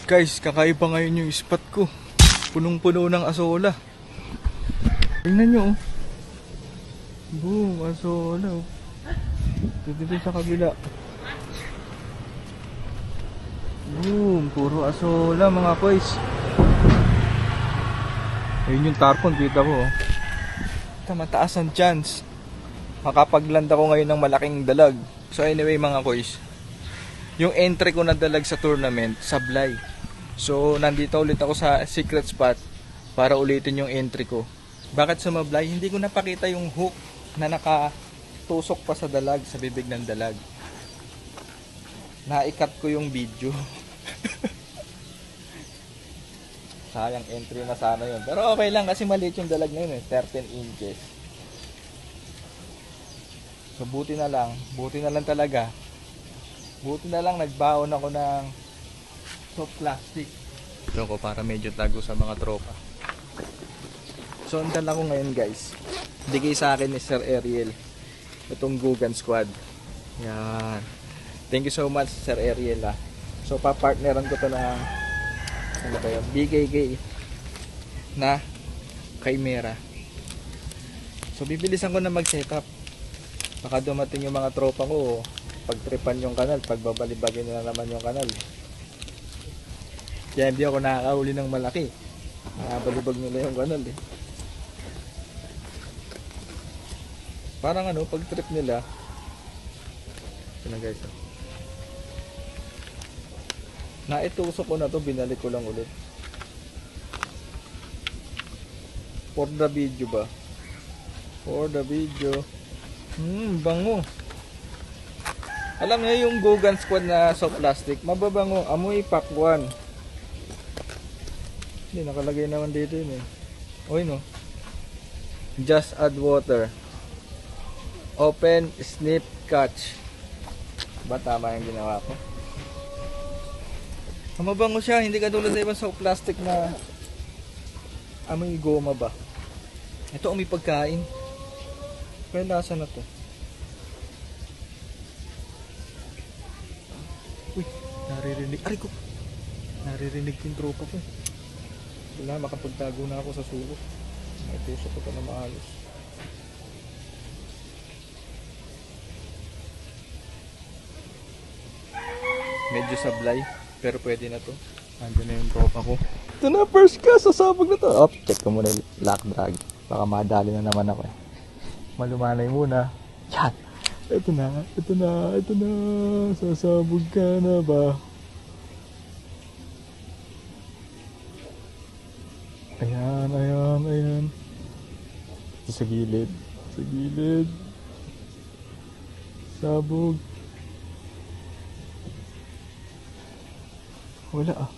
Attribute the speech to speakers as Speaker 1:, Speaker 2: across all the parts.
Speaker 1: Guys, kakaiba ngayon yung spot ko. Punong-puno ng asola. Tingnan nyo, oh. Boom, asola, oh. Dito sa kabila. Boom, puro asola mga boys. Ayun yung tarpon, kita ko, oh. Mataas ang chance makapagland ako ngayon ng malaking dalag. So anyway mga boys, yung entry ko na dalag sa tournament, sablay. So nandito ulit ako sa secret spot para ulitin yung entry ko. Bakit sumablay? Hindi ko napakita yung hook na nakatusok pa sa dalag, sa bibig ng dalag. Naikat ko yung video. Sayang, entry na sana yun. Pero okay lang kasi maliit yung dalag na yun, 13 inches. So buti na lang talaga. Buti na lang nagbaon ako ng soft plastic. Ito ko para medyo tago sa mga tropa. So ang dala ko ngayon guys, bigay sa akin ni Sir Ariel itong Gugan Squad. Yan. Thank you so much Sir Ariel ah. So papartneran ko to ng ano ba yun? BKK na Chimera. So bibilisan ko na mag setup. Baka dumating yung mga tropa ko, pagtripan yung kanal, pagbabalibagin na naman yung kanal. Kaya hindi ako nakakahuli ng malaki. Nakabalibag nila yung kanal eh. Parang ano, pag trip nila. Ito na guys. Naitusok ko na to, binalik ko lang ulit. For the video ba? For the video. Bango. Alam niyo yung Gugan Squad na soft plastic, mababango, amoy pakwan. Hindi, nakalagay naman dito yun eh. Oy no. Just add water. Open, snip, catch. Ba tama yung ginawa ko? Mabango siya, hindi katulad sa ibang soft plastic na amoy goma ba. Ito may pagkain. Kaya lasa na to. Uy, naririnig. Aray ko. Naririnig yung tropa ko. Wala, makapagtago na ako sa sulok. May tusok ko pa na maayos. Medyo sablay, pero pwede na to. Nandiyan na yung tropa ko. Ito na, first cast, sasabog na to. Oh, check ko muna yung lock drag. Baka madali na naman ako eh. Malumanay muna. Yan. Ito na. Sasabog ka na ba? Ayan. Ito sa gilid. Sabog. Wala ah.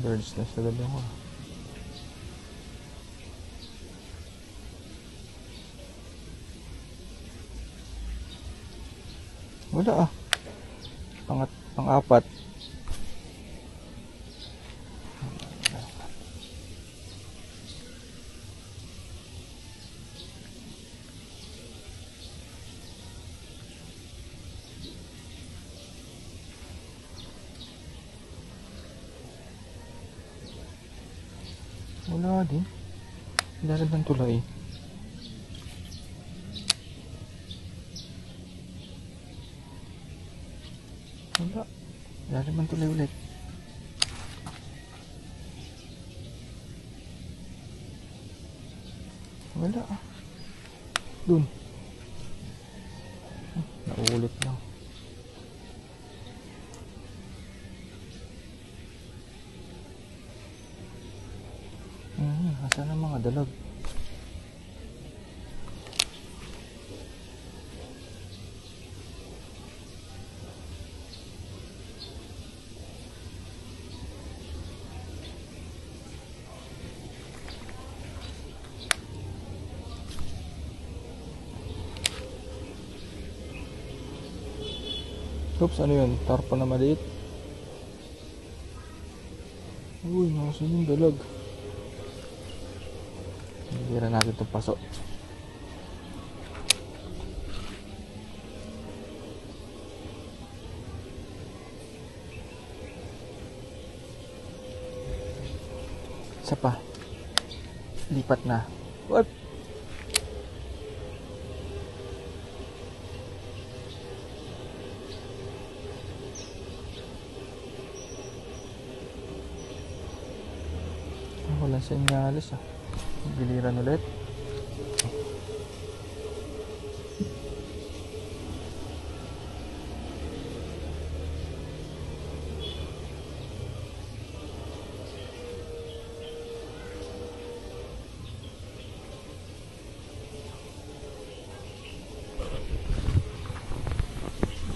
Speaker 1: Birds na sa dalawa. Wala ah. Pang-apat. Wala din. Ilalim ng tulay. Wala. Ilalim ng tulay ulit. Wala ah. Dun. Nauulit lang. Asan ang mga dalag? Oops, ano yun? Tarpa na maliit. Uy, nakasan yung dalag. Hira natin itong paso. Isa pa. Lipat na. What? Walang senyalis ah. Giliran ulit.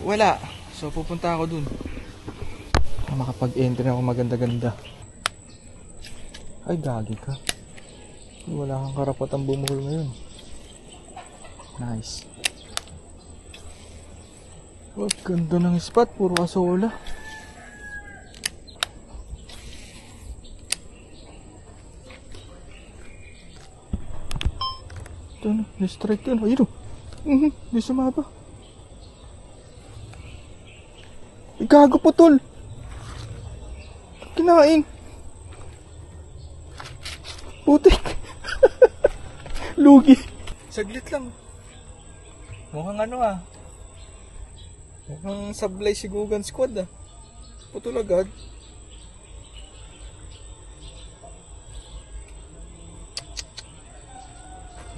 Speaker 1: Wala. So pupunta ako dun. Makapag-enter ako maganda-ganda. Ay, gagi ka. Wala kang karapatang bumuhol ngayon. Nice. Oh, ganda ng spot. Puro kasola. Ito na. Distrike yun. Ayun o. Di sumaba. Gago po tol. Kinain. Putik. Lugi. Saglit lang. Mukhang ano ah. Mukhang sablay si Gugan Squad ah. Putol agad.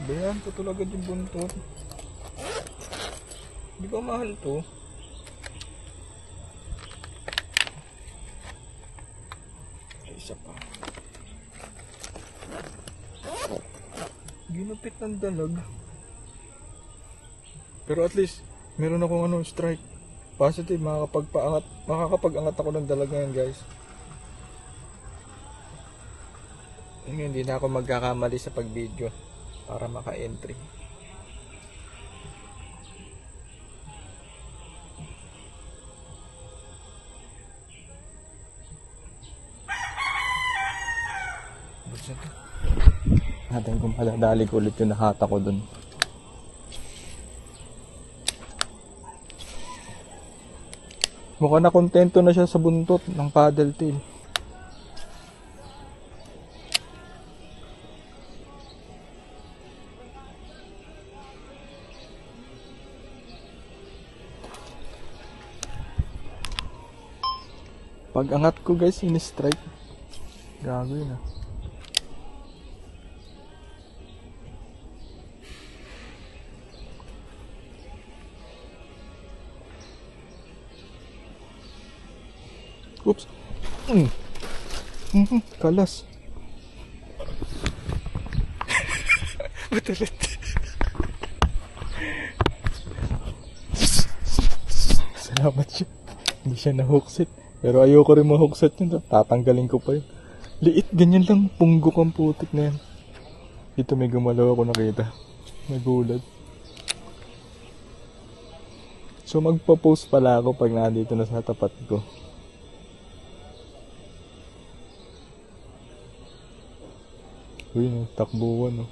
Speaker 1: Bayan, putol agad yung buntot. Di ba mahal to? Isa pa. Ginupit ng dalag. Pero at least meron akong strike. Positive, makakapag-angat ako ng dalag ngayon, guys. Hindi na ako magkakamali sa pag-video para maka-entry. Natin kung maladalig ulit yung nakata ko dun. Mukhang nakontento na siya sa buntot ng paddle tail. Pag angat ko guys, in-strike. Gago yun ah. Oops. Kalas. Matulit. Salamat siya. Hindi siya na-hookset. Pero ayoko rin ma-hookset yun. Tatanggalin ko pa yun. Liit, ganyan lang. Punggok ang putik na yan. Dito may gumalaw ako nakita. May gulad. So magpa-post pala ako pag nandito na sa tapat ko. Uy, takbuhan oh.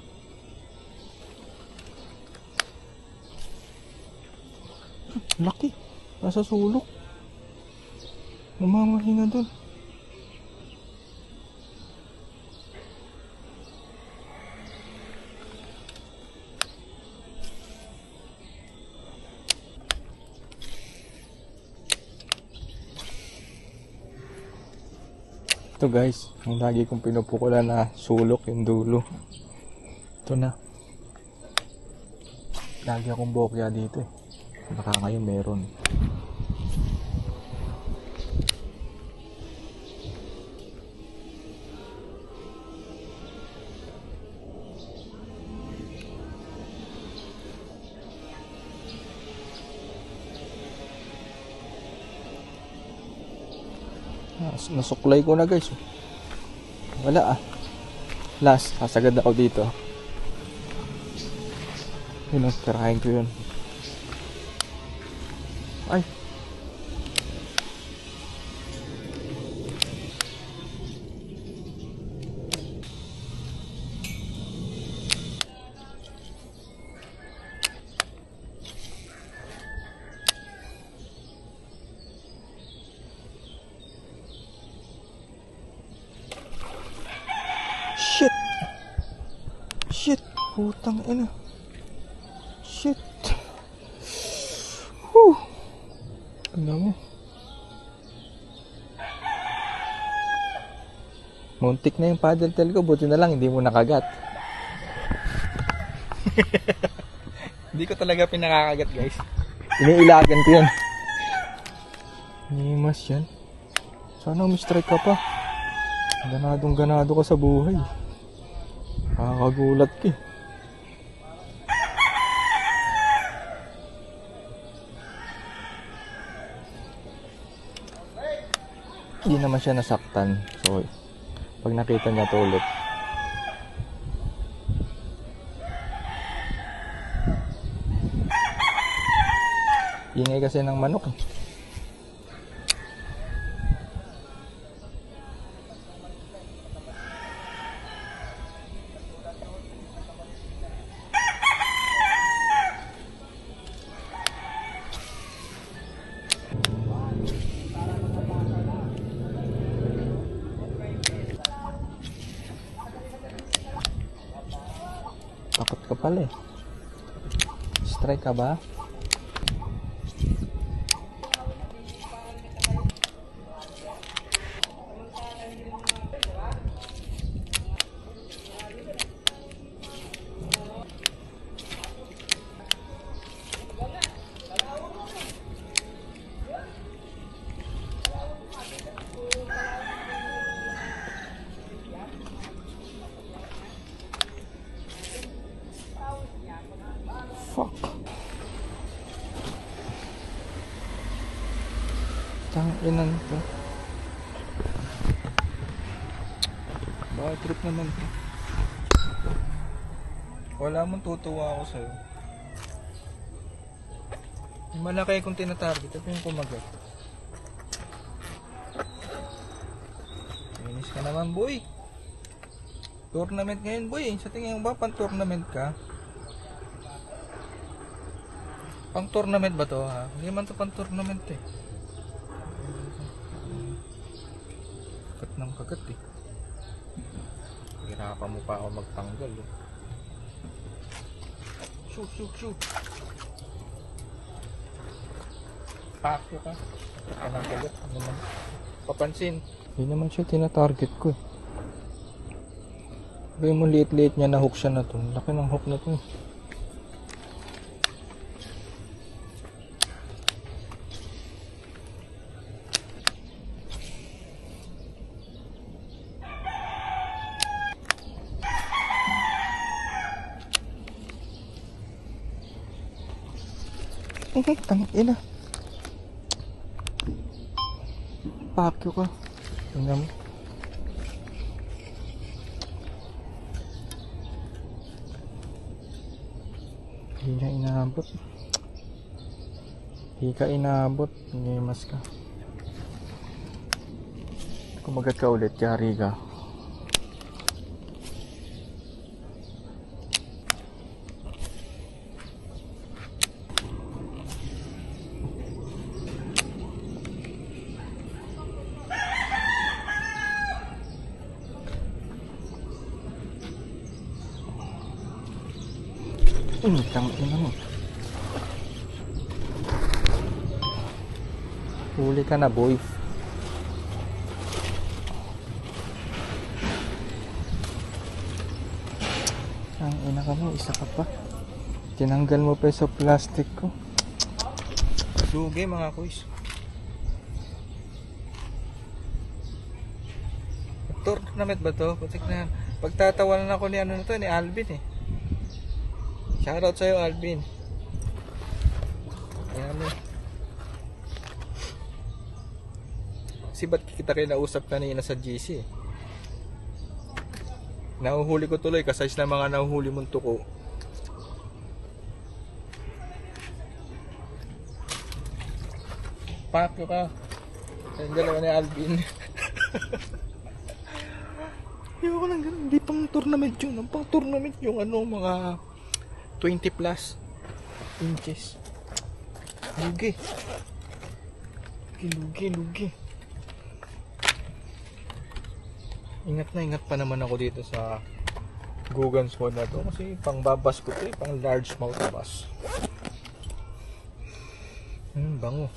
Speaker 1: Laki. Nasa sulok. Namamahinga dun. Ito guys, ang lagi kong pinupukulan na sulok yung dulo. Ito na. Lagi akong bokya dito eh. Baka ngayon meron. Nasuklay ko na guys. Wala ah. Last, sasagad ako dito. Yun o, tirahin ko yun. Ay, Putang ina. Shit. Whew. Alam mo. Muntik na yung paddle tail ko. Buti na lang hindi mo nakagat. Hindi ko talaga pinakakagat, guys. Iniilagan ko yan. Nimas yan. Sana umistrike ka pa. Ganadong-ganado ka sa buhay. Nakakagulat ka eh. Hindi naman siya nasaktan. So, pag nakita niya to ulit, ingay kasi ng manok eh. Takot ka pala eh. Strike ka ba? Fuck. Tanginan to. Bad trip naman to. Wala mong tutuwa ako sa'yo. Yung malaki kung tinatarget, ito yung kumagat. Finish ka naman, boy. Tournament ngayon, boy. Sa tingin mo ba pan-tournament ka? Pang tournament ba to ha? Hindi man to pang tournament eh. Kagat ng kagat eh. Hirapan mo pa ako magtanggal eh. Shoot, shoot, shoot. Pakyo ka. Kanang kagat. Ano naman? Papansin. Hindi naman siya tinatarget ko eh. Gawin mo liit-liit niya na hook siya na to. Laki ng hook na to eh. Tangina. Pakyo ka. Tingnan mo. Hindi niya inaabot. Hindi ka inaabot. Ngimas ka. Kumagat ka ulit. Yari ka. Tangina mo. Huli ka na, boy. Tangina ka mo, isa ka pa. Tinanggal mo pa sa plastic ko. Sugi mga kuys. Tournament ba to? Putik na. Pagtatawanan ako ni ano na to, ni Alvin eh. Shoutout sa'yo, Alvin. Ayan eh. Kasi ba't kita kayo nausap kanina sa GC eh? Nahuhuli ko tuloy, kasayos na mga nahuhuli mong tuko. Pakyo ka. Yung dalawa ni Alvin. Ayoko lang ganun. Hindi pang tournament yun. Ang pang tournament yung ano, mga 20 plus inches. Lugi. Lugi. Ingat pa naman ako dito sa Gugans mode na to kasi pang babas ko to eh, pang large mouth bass. Bango.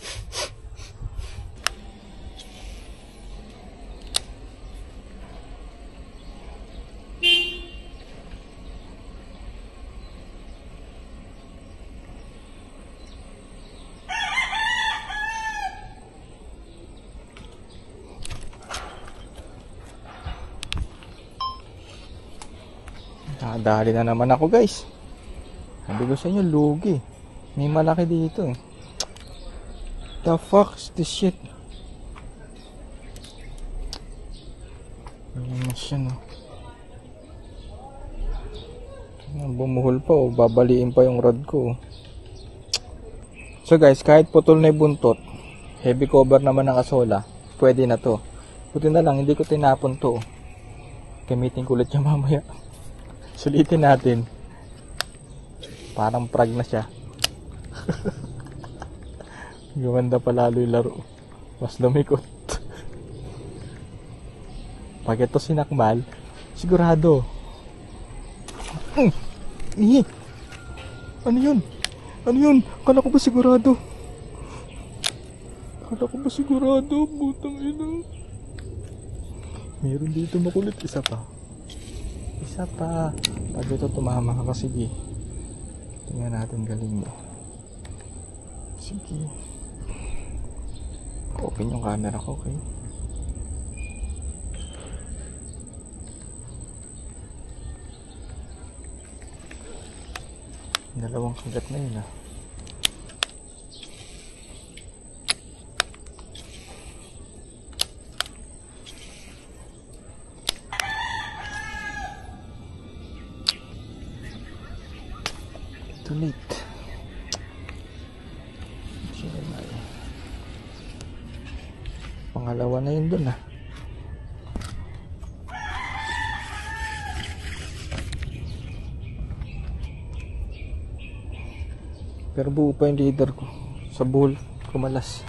Speaker 1: Dali na naman ako guys. Sabi ko sa inyo, lugi. May malaki dito eh. The fuck is this shit? Ayan siya no. Bumuhol pa oh. Babaliin pa yung rod ko oh. So guys, kahit putol na yung buntot, heavy cover naman ng Asola, pwede na to. Buti na lang, hindi ko tinapon to oh. Gamitin ko ulit yung mamaya. Sulitin natin. Parang prag na siya. Gumanda pa lalo yung laro. Mas lumikot. Pag ito sinakmal, sigurado. Ano yun? Ano yun? Kala ko ba sigurado? Kala ko ba sigurado? Butang ina. Meron dito makulit. Isa pa. Isa pa. Pag ito tumama ka, sige. Tingnan natin galing mo. Sige. Open yung camera ko, okay? Dalawang kagat na yun ah. Tulit. Pangalawa na yun dun ah. Pero buo pa yung leader ko. Sa buhol, kumalas.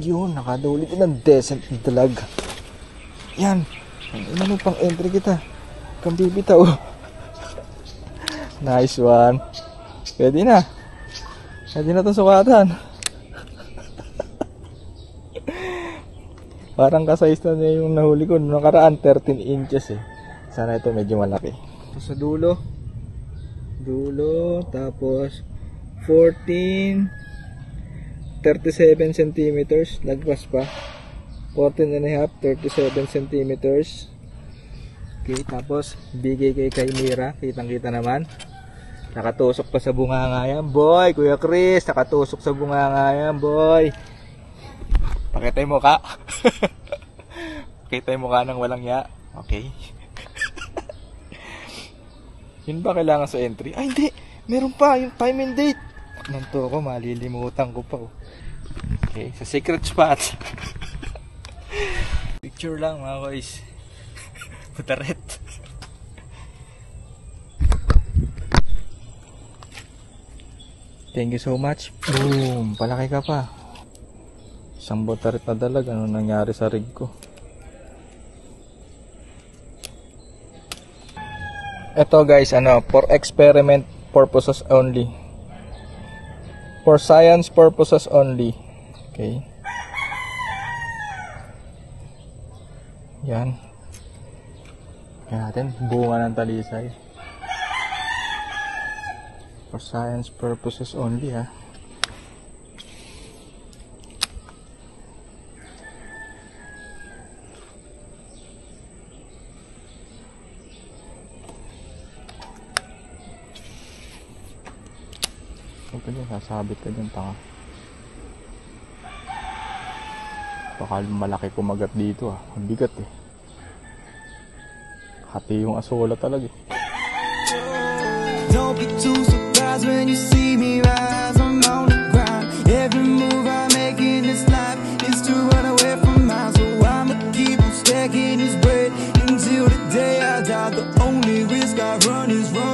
Speaker 1: Yun, nakaduli ko ng decent na talaga. Yan. Ano pang entry kita? Kang bibitaw. Nice one. Pwede na. Pwede na itong sukatan. Parang kasayos na niya yung nahuli ko. Noong nakaraan, 13 inches eh. Sana ito medyo malaki. Ito sa dulo. Dulo. Tapos 14. 37 centimeters. Lagpas pa. 14 and a half. 37 centimeters. Okay, tapos bigay kay Mira, kitang-kita naman. Nakatusok pa sa bunganga yan, boy. Kuya Chris, nakatusok sa bunganga yan, boy. Pakita yung mukha. Pakita yung mukha ng walang ya. Okay. Yun ba kailangan sa entry? Ay, hindi. Meron pa yung time and date. Nanto ko, malilimutan ko pa. Okay, sa secret spot. Picture lang mga guys. Putaret. Thank you so much. Boom, palaki ka pa. Isang butaret na dalag. Ano nangyari sa rig ko? Ito guys, for experiment purposes only. For science purposes only. Okay. Yan. Kaya natin, bunga ng talisay. For science purposes only ha. Ito dyan, sasabit ka dyan tanga. Baka malaki kumagat dito ha. Ang bigat eh. Hati yung Asola talaga eh. Don't be too surprised when you see me rise. I'm on the ground. Every move I make in this life is to run away from my soul.
Speaker 2: is wrong.